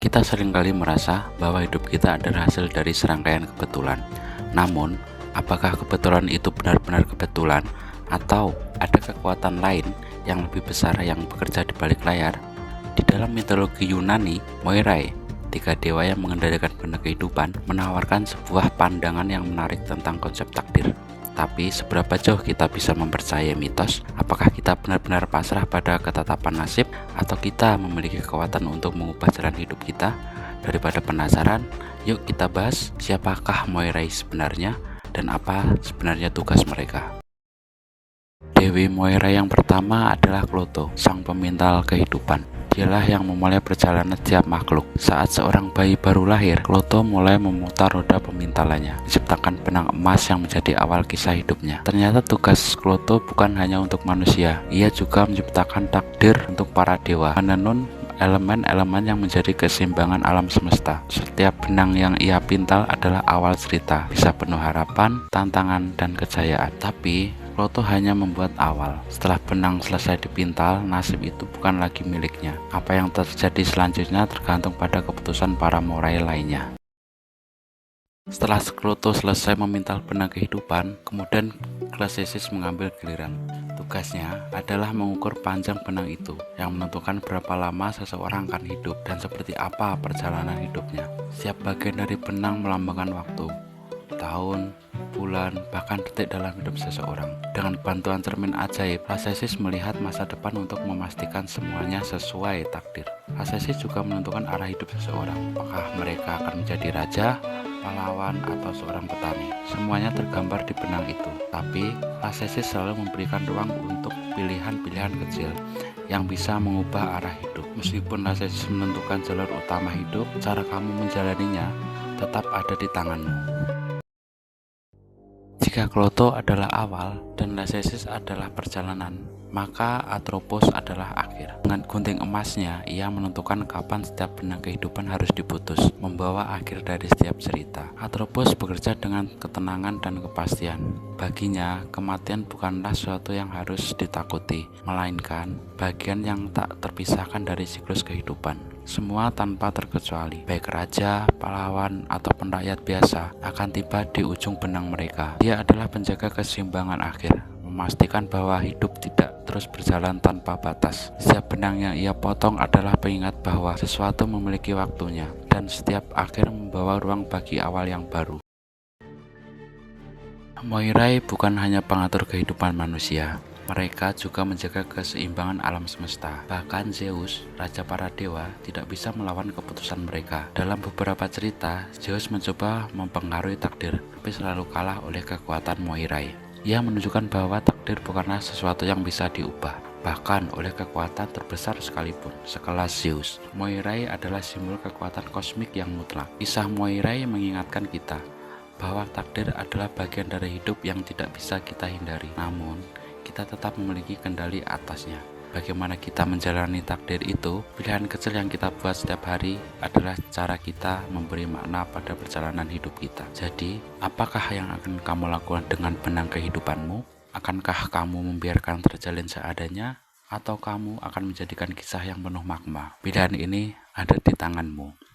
Kita seringkali merasa bahwa hidup kita adalah hasil dari serangkaian kebetulan. Namun, apakah kebetulan itu benar-benar kebetulan atau ada kekuatan lain yang lebih besar yang bekerja di balik layar? Di dalam mitologi Yunani, Moirai, tiga dewa yang mengendalikan benda kehidupan, menawarkan sebuah pandangan yang menarik tentang konsep takdir. Tapi seberapa jauh kita bisa mempercayai mitos? Apakah kita benar-benar pasrah pada ketetapan nasib, atau kita memiliki kekuatan untuk mengubah jalan hidup kita? Daripada penasaran, yuk kita bahas siapakah Moirai sebenarnya dan apa sebenarnya tugas mereka. Dewi Moirai yang pertama adalah Kloto, sang pemintal kehidupan. Dialah yang memulai perjalanan setiap makhluk. Saat seorang bayi baru lahir, Kloto mulai memutar roda pemintalannya, menciptakan benang emas yang menjadi awal kisah hidupnya. Ternyata tugas Kloto bukan hanya untuk manusia, ia juga menciptakan takdir untuk para dewa, menenun elemen-elemen yang menjadi keseimbangan alam semesta. Setiap benang yang ia pintal adalah awal cerita, bisa penuh harapan, tantangan, dan kejayaan. Tapi Kloto hanya membuat awal. Setelah benang selesai dipintal, nasib itu bukan lagi miliknya. Apa yang terjadi selanjutnya tergantung pada keputusan para Moirai lainnya. Setelah Kloto selesai memintal benang kehidupan, kemudian Klasisis mengambil giliran. Tugasnya adalah mengukur panjang benang itu, yang menentukan berapa lama seseorang akan hidup dan seperti apa perjalanan hidupnya. Setiap bagian dari benang melambangkan waktu, tahun, bulan, bahkan detik dalam hidup seseorang. Dengan bantuan cermin ajaib, Klasisis melihat masa depan untuk memastikan semuanya sesuai takdir. Klasisis juga menentukan arah hidup seseorang, apakah mereka akan menjadi raja, pahlawan, atau seorang petani. Semuanya tergambar di benang itu. Tapi Klasisis selalu memberikan ruang untuk pilihan-pilihan kecil yang bisa mengubah arah hidup. Meskipun Klasisis menentukan jalur utama hidup, cara kamu menjalaninya tetap ada di tanganmu. Jika Kloto adalah awal dan Klasisis adalah perjalanan, maka Atropos adalah akhir. Dengan gunting emasnya, ia menentukan kapan setiap benang kehidupan harus diputus, membawa akhir dari setiap cerita. Atropos bekerja dengan ketenangan dan kepastian. Baginya, kematian bukanlah sesuatu yang harus ditakuti, melainkan bagian yang tak terpisahkan dari siklus kehidupan. Semua tanpa terkecuali, baik raja, pahlawan, ataupun rakyat biasa, akan tiba di ujung benang mereka. Dia adalah penjaga keseimbangan akhir, memastikan bahwa hidup tidak terus berjalan tanpa batas. Setiap benang yang ia potong adalah pengingat bahwa sesuatu memiliki waktunya, dan setiap akhir membawa ruang bagi awal yang baru. Moirai bukan hanya pengatur kehidupan manusia, mereka juga menjaga keseimbangan alam semesta. Bahkan Zeus, raja para dewa, tidak bisa melawan keputusan mereka. Dalam beberapa cerita, Zeus mencoba mempengaruhi takdir, tapi selalu kalah oleh kekuatan Moirai. Ia menunjukkan bahwa takdir bukanlah sesuatu yang bisa diubah, bahkan oleh kekuatan terbesar sekalipun, sekelas Zeus. Moirai adalah simbol kekuatan kosmik yang mutlak. Kisah Moirai mengingatkan kita bahwa takdir adalah bagian dari hidup yang tidak bisa kita hindari. Namun, kita tetap memiliki kendali atasnya. Bagaimana kita menjalani takdir itu, pilihan kecil yang kita buat setiap hari adalah cara kita memberi makna pada perjalanan hidup kita. Jadi, apakah yang akan kamu lakukan dengan benang kehidupanmu? Akankah kamu membiarkan terjalin seadanya, atau kamu akan menjadikan kisah yang penuh makna? Pilihan ini ada di tanganmu.